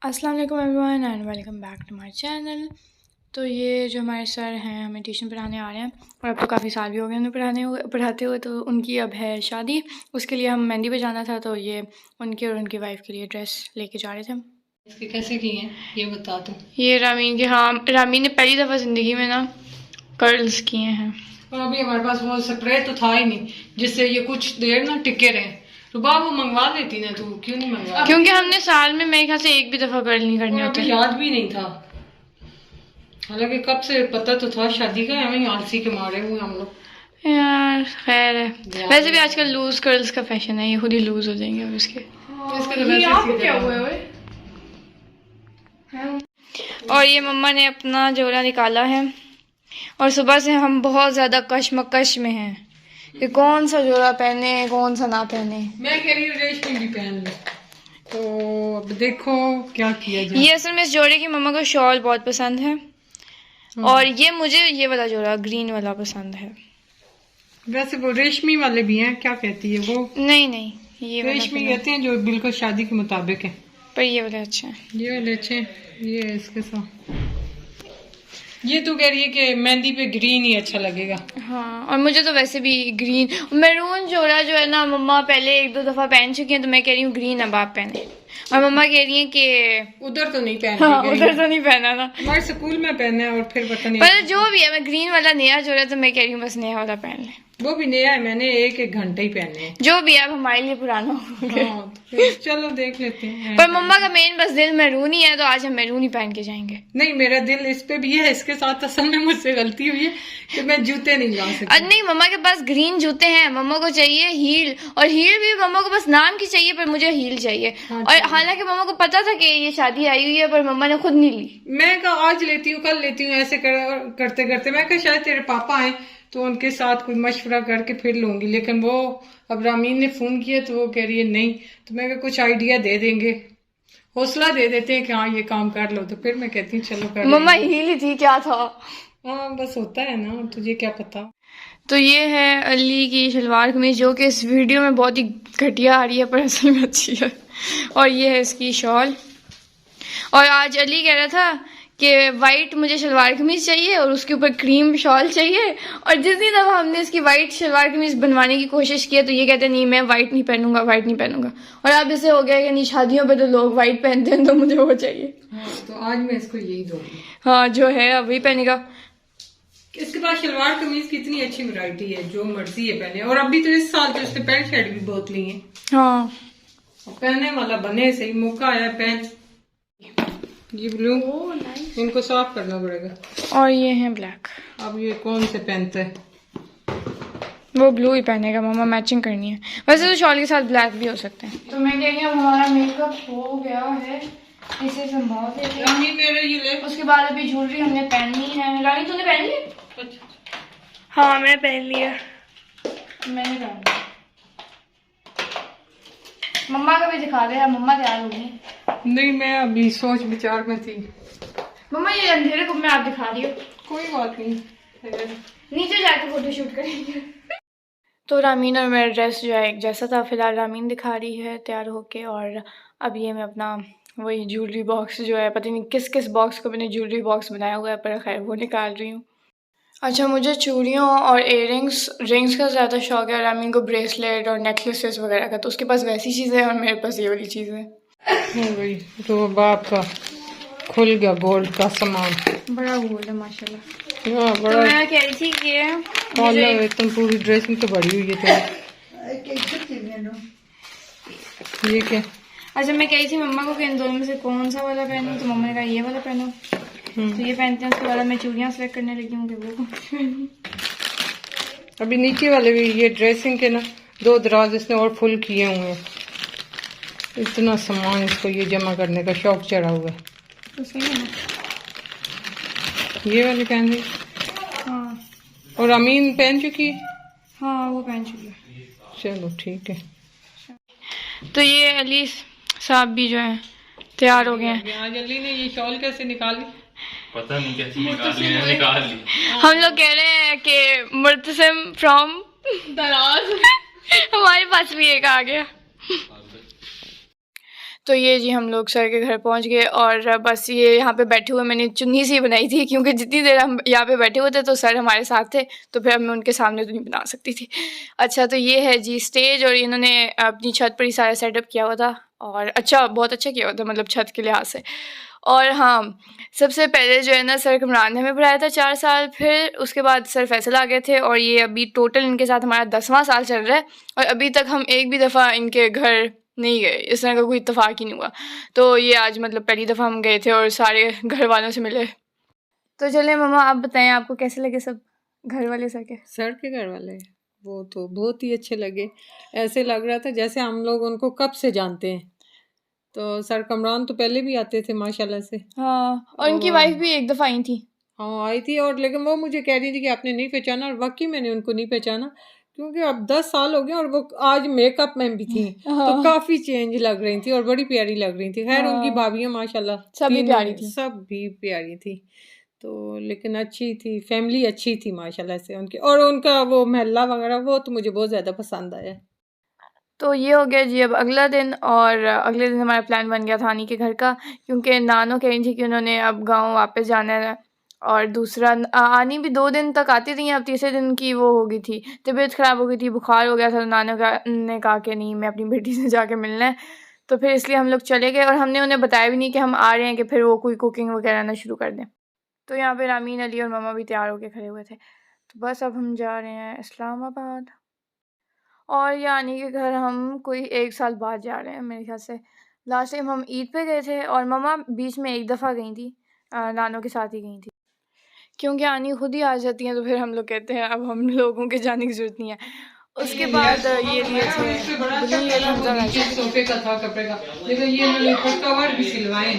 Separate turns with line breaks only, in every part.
अस्सलाम वालेकुम everyone and welcome back to my channel. तो ये जो हमारे सर हैं हमें ट्यूशन पढ़ाने आ रहे हैं और अब तो काफ़ी साल भी हो गए उन्हें पढ़ाते हुए। तो उनकी अब है शादी, उसके लिए हम मेहंदी पे जाना था। तो ये उनके और उनकी वाइफ के लिए ड्रेस लेके जा रहे थे हम।
इसके कैसे किए हैं ये बता दो।
ये रामीन के, हाँ रामीन ने पहली दफ़ा ज़िंदगी में ना कर्ल्स किए हैं।
और अभी हमारे पास वो स्प्रे तो था ही नहीं जिससे ये कुछ देर ना टिके रहे। रुबा वो मंगवा लेती ना, तू क्यों नहीं मंगवा?
क्योंकि हमने साल में मेरे ख्याल से एक भी दफ़ा कर्ल नहीं करने होते।
याद भी नहीं था, हालांकि कब से पता तो था शादी का, हमें आलसी के मारे हुए हम लोग।
यार खैर है, वैसे भी आजकल लूज कर्ल्स का फैशन है, ये खुद ही लूज हो जाएंगे अब इसके।
तो क्या हुआ है?
और ये मम्मा ने अपना जोड़ा निकाला है और सुबह से हम बहुत ज़्यादा कशमकश में हैं कि कौन सा जोड़ा पहने कौन सा ना पहने।
मैं कह रही हूँ रेशमी भी पहन लो, तो अब देखो क्या किया जाए।
ये असल में इस जोड़े की मम्मा को शॉल बहुत पसंद है और ये मुझे ये वाला जोड़ा ग्रीन वाला पसंद है।
वैसे वो रेशमी वाले भी हैं, क्या कहती है वो?
नहीं ये
रेशमी कहते हैं जो बिल्कुल शादी के मुताबिक है,
पर ये वाले अच्छे हैं।
ये वाले अच्छे हैं, ये है इसके साथ। ये तो कह रही है कि मेहंदी पे ग्रीन ही अच्छा लगेगा।
हाँ, और मुझे तो वैसे भी ग्रीन मैरून जोड़ा जो है ना मम्मा पहले एक दो दफा पहन चुकी हैं, तो मैं कह रही हूँ ग्रीन अब आप पहने। और मम्मा कह रही हैं कि
उधर तो नहीं पहन,
हाँ, उधर तो नहीं पहना ना,
हमारे स्कूल में पहना है और फिर पता नहीं।
पर जो भी है मैं ग्रीन वाला नया जोड़ा, तो मैं कह रही हूँ बस नया वाला पहन ले।
वो भी नया है, मैंने एक घंटे ही पहने हैं।
जो भी है अब हमारे लिए पुराना हो गया।
हाँ, तो फिर चलो देख लेते हैं।
पर मम्मा का मेन बस दिल मैरून ही है, तो आज हम मैरून ही पहन के जाएंगे।
नहीं, मेरा दिल इस पे भी है, इसके साथ असल में मुझसे गलती हुई है कि मैं जूते नहीं ला सकती।
नहीं, मम्मा के पास ग्रीन जूते हैं, मम्मा को चाहिए हील, और हील भी मम्मा को बस नाम की चाहिए, पर मुझे हील चाहिए।
हाँ,
और हालांकि मम्मा को पता था कि ये शादी आई हुई है, पर मम्मा ने खुद नहीं ली।
मैं कहा आज लेती हूँ, कल लेती हूँ, ऐसे करते करते मैं कहा शायद तेरे पापा आए तो उनके साथ कोई मशवरा करके फिर लूंगी। लेकिन वो अब रामीन ने फोन किया तो वो कह रही है नहीं, तो मैं कुछ आइडिया दे देंगे, हौसला दे देते हैं कि हाँ ये काम कर लो। तो फिर मैं कहती हूँ चलो कर।
मम्मा हील ही थी, क्या था?
हाँ बस होता है ना, तुझे क्या पता।
तो ये है अली की शलवार कमीज, जो कि इस वीडियो में बहुत ही घटिया आ रही है, पर असल में अच्छी है। और ये है इसकी शॉल। और आज अली कह रहा था कि वाइट मुझे शलवार कमीज चाहिए और उसके ऊपर क्रीम शॉल चाहिए, और जितनी दफ़ा हमने इसकी वाइट शलवार कमीज बनवाने की कोशिश की है तो ये कहते नहीं मैं वाइट नहीं पहनूंगा, वाइट नहीं पहनूंगा। और अब इसे हो गया कि नहीं, शादियों पे तो लोग वाइट पहनते हैं तो मुझे वो चाहिए।
हाँ, तो आज मैं इसको यही दूंगी।
हाँ, जो है अब वही पहनेगा।
इसके पास शलवार कमीज की इतनी अच्छी वैरायटी है, जो मर्जी है पहने। और अभी तो इस साल तो इसने पैंट शर्ट भी बहुत ली है।
हाँ,
पहनने वाला बने, सही मौका आया पहन। ये ब्लू, इनको साफ करना पड़ेगा।
और ये है ब्लैक।
अब ये कौन से पहनता है?
वो ब्लू ही पहनेगा, मम्मा मैचिंग करनी है। वैसे तो शॉल के साथ ब्लैक भी हो सकते हैं। तो मैं कह रही हूँ हमारा मेकअप हो गया है, इसे संभाल देते हैं।
रानी मेरे ये ले।
उसके बाद अभी ज्वेलरी हमने पहननी है। रानी तूने पहन ली?
अच्छा।
हाँ मैं पहन लिया। मैंने पहन लिया। मम्मा का भी दिखा दे, मम्मा तैयार होगी।
नहीं, मैं अभी सोच विचार में थी।
मम्मा ये अंधेरे को मैं आप दिखा रही हूँ।
कोई बात नहीं,
नीचे जाके फोटो शूट करेंगे। तो रामीन और मेरा ड्रेस जो है एक जैसा था। फिलहाल रामीन दिखा रही है तैयार होके, और अब ये मैं अपना वही ज्वेलरी बॉक्स जो है, पता नहीं किस किस बॉक्स को मैंने ज्वेलरी बॉक्स बनाया हुआ है, पर खैर वो निकाल रही हूँ। अच्छा, मुझे चूड़ियों और रिंग्स का ज़्यादा शौक है। रामीन को ब्रेसलेट और नेकलेसेस वगैरह का, तो उसके पास वैसी चीज़ें हैं और मेरे पास ये वाली चीज़ें हैं।
भाई तो बाप का खुल गया गोल्ड का सामान,
बड़ा गोल्ड है माशाल्लाह।
हाँ
तो
बड़ा।
मैं कह रही थी कि
तुम पूरी ड्रेसिंग तो बड़ी हुई है ये क्या?
अच्छा, मैं कह रही थी मम्मा को कि इन दोनों में से कौन सा वाला पहनूं, तो मम्मा ने कहा ये वाला पहनो। तो ये पहनते हैं, उसके बाद मैं चूड़ियाँ सेलेक्ट करने लगी हूँ कि वो कौन सी पहनूं।
अभी नीचे वाले भी ये ड्रेसिंग के ना 2 दराज इसने और फुल किए हुए हैं। इतना सामान इसको ये जमा करने का शौक चढ़ा हुआ है।
तो सही है ना,
ये वाली पहन ली।
हाँ
और अमीन पहन चुकी है।
हाँ वो पहन चुकी है।
चलो ठीक है।
तो ये अली साहब भी जो है तैयार हो गए हैं।
आज अली ने ये शॉल कैसे निकाली?
पता नहीं कैसे निकाल ली।
हम लोग कह रहे हैं कि मुर्तसिम फ्रॉम दराज। हमारे पास भी एक आ गया। तो तो ये जी हम लोग सर के घर पहुंच गए और बस ये यहाँ पे बैठे हुए मैंने चुन्नी सी बनाई थी क्योंकि जितनी देर हम यहाँ पे बैठे हुए थे तो सर हमारे साथ थे तो फिर अब मैं उनके सामने तो नहीं बना सकती थी। अच्छा तो ये है जी स्टेज और इन्होंने अपनी छत पर ही सारा सेटअप किया हुआ था और अच्छा बहुत अच्छा किया हुआ था मतलब छत के लिहाज से। और हाँ सबसे पहले जो है ना सर कमरान ने हमें पढ़ाया था 4 साल, फिर उसके बाद सर फैसल आ गए थे और ये अभी टोटल इनके साथ हमारा 10वां साल चल रहा है और अभी तक हम एक भी दफ़ा इनके घर नहीं गए, इस तरह का कोई इत्तेफाक ही नहीं हुआ। तो ये आज मतलब पहली दफ़ा हम गए थे और सारे घर वालों से मिले। तो चलिए मम्मा आप बताएं आपको कैसे लगे सब घर वाले सर के?
सर के घर वाले वो तो बहुत ही अच्छे लगे। ऐसे लग रहा था जैसे हम लोग उनको कब से जानते हैं। तो सर कमरान तो पहले भी आते थे माशाल्लाह से।
हाँ और इनकी वाइफ भी एक दफ़ा आई थी।
हाँ आई थी और लेकिन वो मुझे कह रही थी कि आपने नहीं पहचाना और वाकई मैंने उनको नहीं पहचाना क्योंकि अब 10 साल हो गए और वो आज मेकअप में भी थी तो काफ़ी चेंज लग रही थी और बड़ी प्यारी लग रही थी। खैर उनकी भाभियाँ माशाल्लाह
सभी प्यारी थी,
सब भी प्यारी थी। तो लेकिन अच्छी थी, फैमिली अच्छी थी माशाल्लाह से उनकी और उनका वो महल्ला वगैरह वो तो मुझे बहुत ज़्यादा पसंद आया।
तो ये हो गया जी अब अगला दिन और अगले दिन हमारा प्लान बन गया था आनी के घर का क्योंकि नानो कह रही थी कि उन्होंने अब गांव वापस जाना है और दूसरा आनी भी 2 दिन तक आती रही, अब तीसरे दिन की वो हो गई थी तबीयत ख़राब हो गई थी, बुखार हो गया था। तो नानो ने कहा कि नहीं मैं अपनी बेटी से जाके मिलना है, तो फिर इसलिए हम लोग चले गए और हमने उन्हें बताया भी नहीं कि हम आ रहे हैं कि फिर वो कोई कुकिंग वगैरह ना शुरू कर दें। तो यहाँ पर रामीन अली और मम्मा भी तैयार होकर खड़े हुए थे। तो बस अब हम जा रहे हैं इस्लामाबाद और यानी कि घर हम कोई 1 साल बाद जा रहे हैं मेरे ख्याल से। लास्ट टाइम हम ईद पे गए थे और मम्मा बीच में एक दफ़ा गई थी, नानों के साथ ही गई थी क्योंकि आनी खुद ही आ जाती हैं तो फिर हम लोग कहते हैं अब हम लोगों के जाने की ज़रूरत नहीं है। उसके बाद ये लिए थे
सोफे का था कपड़े का, लेकिन ये मैंने कवर भी सिलवाए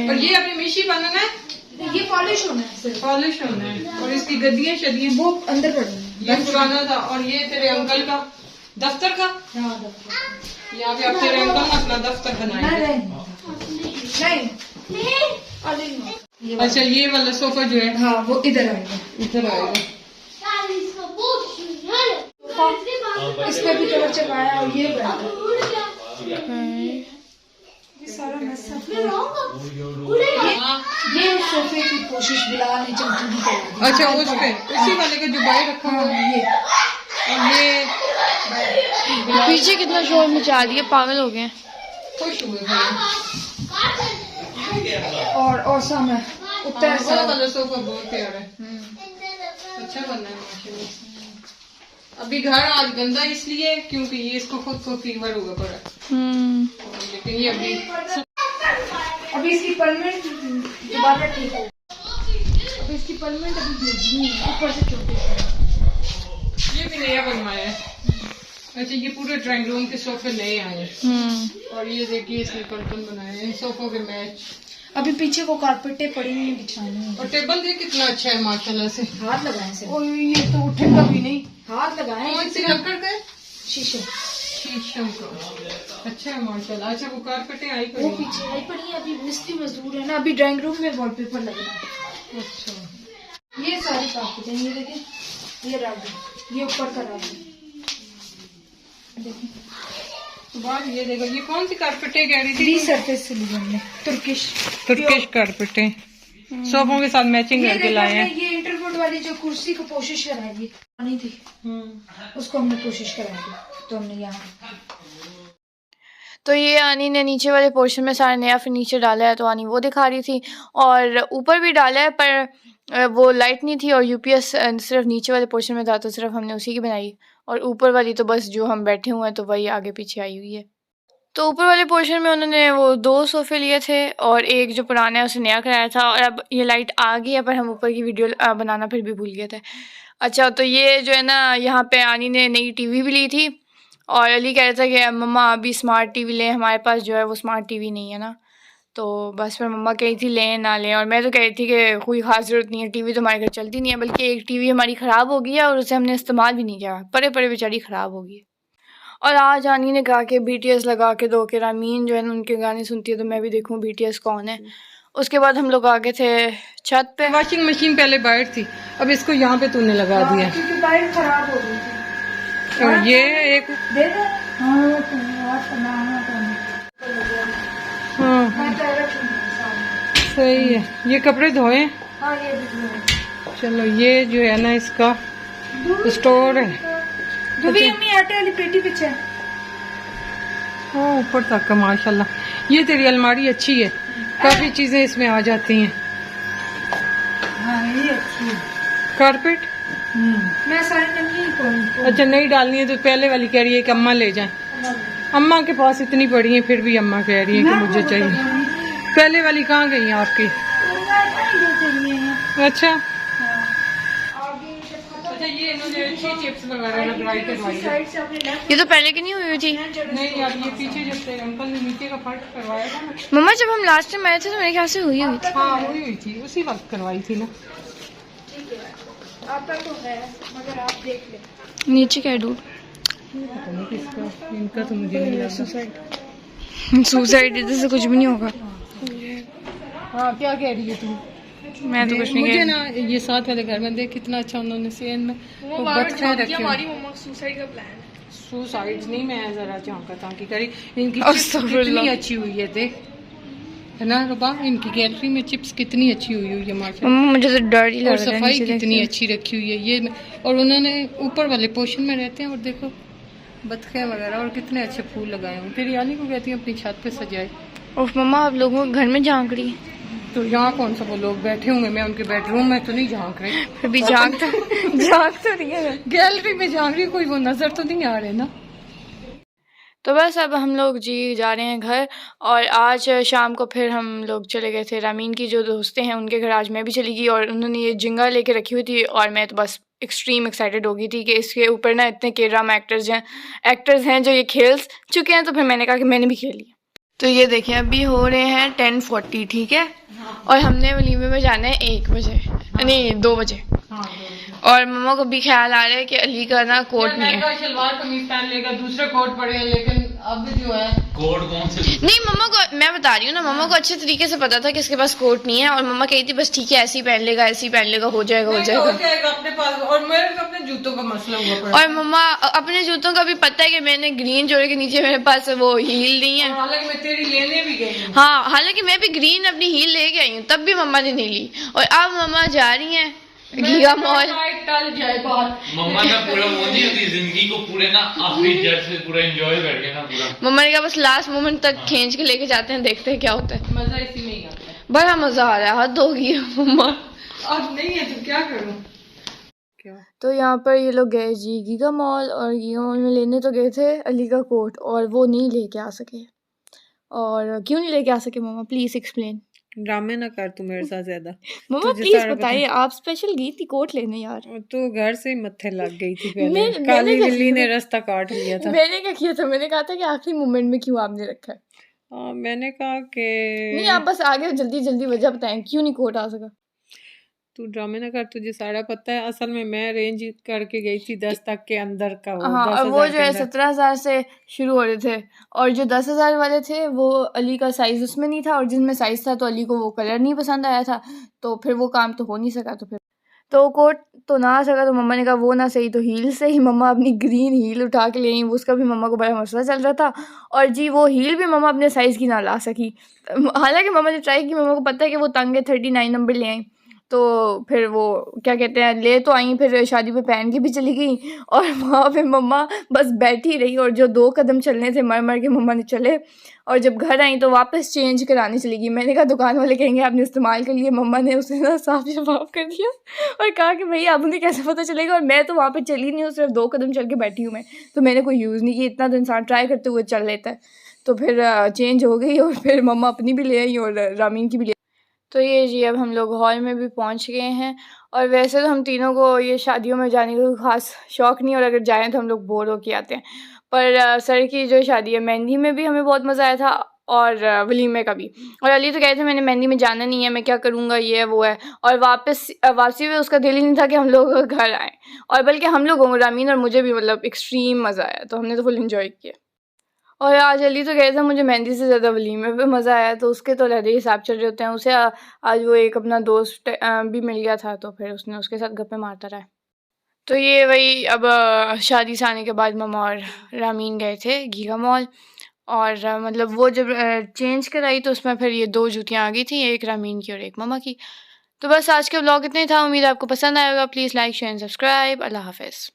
और ये अपनी मिशी बनाना है, ये पॉलिश होना है, पॉलिश होना है और इसकी गद्दियाँ शदियाँ वो अंदर पड़ी हैं। ये पुराना था और ये तेरे अंकल का दफ्तर का, यहाँ पे आप तेरे अंकल ने अपना दफ्तर बनाया। अच्छा ये वाला सोफा जो है हाँ वो इधर आएगा, इधर आएगा। इस पे भी कवर चढ़ाया और ये सारा ये सोफे की कोशिश बिलाल ने चमचम की। अच्छा उस पे उसी वाले का जो बाहर रखा हुआ है ये और ये
पीछे कितना शोर मचा दिया, पागल हो गए।
खुश हुए
और सामने
उत्तर वाला सोफा बहुत प्यारा है, अच्छा बना है माशाल्लाह। अभी घर आज गंदा इसलिए क्योंकि ये इसको खुद को फीवर हुआ पड़ा, लेकिन ये अभी इसकी परमानेंट दोबारा ठीक हो। अभी इसकी परमानेंट अभी भेजनी है ऊपर से छोटे। ये भी नया बनवाया है। अच्छा ये पूरे ड्राइंग रूम के सोफे नए आए और ये देखिए इसने कर्टन बनाए हैं सोफों के मैच। अभी पीछे को कारपेटें पड़ी हुई बिछाने और टेबल देख कितना अच्छा है माशाल्लाह से। हाथ लगाए से और ये तो उठेगा भी नहीं, हाथ लगाए। कौन सी लकड़ का? शीशम का, अच्छा है माशाल्लाह। अच्छा वो कारपेटें आई पड़ी, वो पीछे आई पड़ी है। अभी मिस्त्री मजदूर है ना, अभी ड्राइंग रूम में वॉलपेपर लगना है। अच्छा ये सारी कारपेटें ये देखिए, ये राग ये ऊपर का राग देखिए। तो बाद ये देखो ये कौन सी कारपेटें कह रही थी? सरफेस से ली हमने, तुर्किश कारपेटें सोफों के साथ मैचिंग करके लाए हैं। ये इंटरवुड वाली जो कुर्सी को कोशिश कराई थी नहीं थी, उसको हमने कोशिश कराई थी तो हमने यहाँ।
तो ये आनी ने नीचे वाले पोर्शन में सारा नया फर्नीचर डाला है, तो आनी वो दिखा रही थी और ऊपर भी डाला है पर वो लाइट नहीं थी और यूपीएस सिर्फ नीचे वाले पोर्शन में था तो सिर्फ हमने उसी की बनाई और ऊपर वाली तो बस जो हम बैठे हुए हैं तो वही आगे पीछे आई हुई है। तो ऊपर वाले पोर्शन में उन्होंने वो 2 सोफ़े लिए थे और एक जो पुराना है उसे नया कराया था और अब ये लाइट आ गई है पर हम ऊपर की वीडियो बनाना फिर भी भूल गए थे। अच्छा तो ये जो है ना यहाँ पे आनी ने नई टीवी भी ली थी और अली कह रहा था कि मम्मा अभी स्मार्ट टीवी लें, हमारे पास जो है वो स्मार्ट टीवी नहीं है ना। तो बस फिर मम्मा कही थी लें ना लें और मैं तो कह रही थी कि कोई ख़ास ज़रूरत नहीं है, टीवी तो हमारे घर चलती नहीं है, बल्कि एक टीवी हमारी ख़राब हो गई है और उसे हमने इस्तेमाल भी नहीं किया, परे परे बेचारी ख़राब हो गई। और आज आनी ने कहा कि BTS लगा के दो, कि रामीन जो है ना उनके गाने सुनती है तो मैं भी देखूँ BTS कौन है। उसके बाद हम लोग आ गए थे छत पे।
वॉशिंग मशीन पहले बाहर थी, अब इसको यहाँ पे तूने लगा दिया
क्योंकि बाहर खराब हो गई थी।
और ये एक
दे दे।
सही है। ये कपड़े धोए?
हाँ ये भी
चलो ये जो है ना इसका स्टोर है।
धोबी अम्मी आटे वाली पेटी पीछे।
ओ ऊपर तक का माशाल्लाह। ये तेरी अलमारी अच्छी है, काफी चीजें इसमें आ जाती हैं।
हाँ ये अच्छी है।
कारपेट
मैं सारी नंगी
अच्छा नहीं डालनी है तो पहले वाली कह रही है कि अम्मा ले जाएं। अम्मा के पास इतनी पड़ी है फिर भी अम्मा कह रही है कि मुझे चाहिए। पहले वाली कहाँ गई है आपकी? अच्छा अच्छा ये इन्होंने अच्छी चिप्स वगैरह लगवाई करवाई है।
ये तो पहले की नहीं हुई थी।
नहीं यार ये पीछे जब से अंकल ने नीचे का फर्श करवाया था ना।
मम्मा जब हम लास्ट टाइम आए थे तो मेरे ख्याल से हुई थी।
हाँ हुई थी, उसी वक्त करवाई थी ना।
आपका तो है मगर आप देख ले नीचे क्या डूब।
पता नहीं किसका, इनका तो मुझे नहीं लगता।
सुसाइड से कुछ भी नहीं होगा।
हाँ क्या कह रही है तू?
मैं तो कुछ नहीं
मुझे
कह
ना ये साथ वाले घर में देख कितना अच्छा उन्होंने सेन में वो बच्चे रखे।
हमारी मम्मा सुसाइड का प्लान है।
सुसाइड नहीं, मैं जरा झांका तांकी करी। इनकी
अस्तगफुरुल्लाह।
कितनी अच्छी हुई है देख, है ना रुबा? इनकी गैलरी में चिप्स कितनी अच्छी हुई है माशाल्लाह।
मम्मा मुझे तो डर ही
और
लग रहा है।
सफाई
नीचे
कितनी
देख
अच्छी रखी हुई है ये। और उन्होंने ऊपर वाले पोर्शन में रहते हैं और देखो बतखे वगैरह और कितने अच्छे फूल लगाए हुए। तेरी यानी को कहती है अपनी छत पे सजाए।
और मम्मा आप लोगों के घर में झांक रही है।
तो यहाँ कौन सा वो लोग बैठे होंगे, मैं उनके बेडरूम में तो नहीं झांक रही।
फिर भी झांक तो रही है।
गैलरी में झांक रही, कोई वो नजर तो नहीं आ रहे ना।
तो बस अब हम लोग जी जा रहे हैं घर। और आज शाम को फिर हम लोग चले गए थे रामीन की जो दोस्तें हैं उनके घर। आज मैं भी चली गई और उन्होंने ये जिंगा लेके रखी हुई थी और मैं तो बस एक्सट्रीम एक्साइटेड हो गई थी कि इसके ऊपर ना इतने के ड्रामा एक्टर्स हैं जो ये खेल चुके हैं। तो फिर मैंने कहा कि मैंने भी खेल लिया। तो ये देखिए अभी हो रहे हैं 10:40 ठीक है। और हमने वलीमे में जाना है 1 बजे नहीं 2 बजे। और मम्मा को भी ख्याल आ रहा है कि अली का ना कोट नहीं है।
शलवार कमीज पहन लेगा, दूसरे कोट पड़े हैं, लेकिन अब जो है
कोड कौन से?
नहीं मम्मा को मैं बता रही हूँ ना, मम्मा को अच्छे तरीके से पता था कि इसके पास कोट नहीं है। और मम्मा कही थी बस ठीक है ऐसे ही पहन लेगा, ऐसे ही पहन लेगा, हो जाएगा
अपने पास। और मेरे तो अपने जूतों का मसला हुआ पड़ा।
और मम्मा अपने जूतों का भी पता है कि मैंने ग्रीन जोड़े के नीचे मेरे पास वो हील नहीं है।
हालांकि मैं तेरी लेने भी गई हूँ।
हाँ हालांकि मैं भी ग्रीन अपनी हील लेके आई हूँ, तब भी मम्मा ने नहीं ली। और अब मम्मा जा रही हैं गीगा मॉल।
टल जाए बात।
मम्मा का पूरा वो नहीं होती जिंदगी को पूरे ना आखिरी जड़ से पूरा एंजॉय करके ना पूरा।
मम्मा ने कहा बस लास्ट मोमेंट तक खींच के लेके जाते हैं, देखते हैं क्या होता है।
मजा इसी में ही आता है।
बड़ा मजा आ रहा है, हद होगी है मम्मा।
अब नहीं है तो क्या करूँ? क्या?
तो यहाँ पर ये लोग गए जी गीगा मॉल। और गीगा मॉल में लेने तो गए थे अली का कोट और वो नहीं लेके आ सके। और क्यों नहीं लेके आ सके मम्मा प्लीज एक्सप्लेन।
ड्रामे ना कर तू मेरे साथ ज्यादा।
मम्मा
तुझे
प्लीज
सारा
बताइए, आप स्पेशल गई थी कोट लेने यार।
और तू घर से ही मत्थे लग गई थी पहले।
मैंने
काली
क्या
बिल्ली ने
किया?
रास्ता काट लिया था।
मैंने क्या किया था? मैंने कहा था कि आखिरी मोमेंट में क्यों आपने रखा है।
मैंने कहा कि
नहीं आप बस आगे जल्दी जल्दी वजह बताएं क्यों नहीं कोट आ सका।
तू ड्रामे ना कर, तुझे सारा पता है। असल में मैं अरेंज करके गई थी 10 तक के अंदर का वो।
हाँ और
10,000
वो जो
के
है
अंदर।
17,000 से शुरू हो रहे थे और जो 10,000 वाले थे वो अली का साइज़ उसमें नहीं था और जिसमें साइज़ था तो अली को वो कलर नहीं पसंद आया था। तो फिर वो काम तो हो नहीं सका। तो फिर तो कोट तो ना आ सका। तो मम्मा ने कहा वो ना सही तो हील से ही मम्मा अपनी ग्रीन हील उठा के ले आई। उसका भी मम्मा को बड़ा मसला चल रहा था और जी वो हील भी मम्मा अपने साइज़ की ना ला सकी। हालांकि मम्मा ने ट्राई की, मम्मा को पता है कि वो तंग है, 39 नंबर ले आई। तो फिर वो क्या कहते हैं ले तो आई, फिर शादी पे पहन के भी चली गई और वहाँ पे मम्मा बस बैठी रही। और जो 2 कदम चलने थे मर मर के मम्मा ने चले। और जब घर आई तो वापस चेंज कराने चली गई। मैंने कहा दुकान वाले कहेंगे आपने इस्तेमाल कर लिया। मम्मा ने उसे ना साफ शफाफ कर दिया और कहा कि भैया अब उन्हें कैसे पता चलेगा। और मैं तो वहाँ पे चली नहीं हूँ, सिर्फ 2 कदम चल के बैठी हूँ मैं, तो मैंने कोई यूज़ नहीं किया। इतना तो इंसान ट्राई करते हुए चल लेता है। तो फिर चेंज हो गई और फिर मम्मा अपनी भी ले आई और रामीन की भी ले। तो ये जी अब हम लोग हॉल में भी पहुंच गए हैं। और वैसे तो हम तीनों को ये शादियों में जाने का ख़ास शौक़ नहीं और अगर जाएँ तो हम लोग बोर होके आते हैं। पर सर की जो शादी है मेहंदी में भी हमें बहुत मज़ा आया था और वलीमे का भी। और अली तो कहते थे मैंने मेहंदी में जाना नहीं है, मैं क्या करूँगा, ये है वो है। और वापसी में उसका दिल ही नहीं था कि हम लोग घर आएँ। और बल्कि हम लोगों को रामीन और मुझे भी मतलब एक्सट्रीम मज़ा आया। तो हमने तो फुल इन्जॉय किया। और आज अली तो गए थे, मुझे मेहंदी से ज़्यादा वलीमे पे मज़ा आया। तो उसके तो अलग ही हिसाब चल रहे होते हैं। उसे आज वो एक अपना दोस्त भी मिल गया था तो फिर उसने उसके साथ गप्पे मारता रहा। तो ये वही अब शादी से आने के बाद मम्मा और रामीन गए थे गीगा मॉल और मतलब वो जब चेंज कराई तो उसमें फिर ये 2 जूतियाँ आ गई थी, एक रामीन की और एक मम्मा की। तो बस आज का व्लॉग इतना ही था, उम्मीद है आपको पसंद आएगा। Please like, share and subscribe. अल्लाह हाफ़िज़।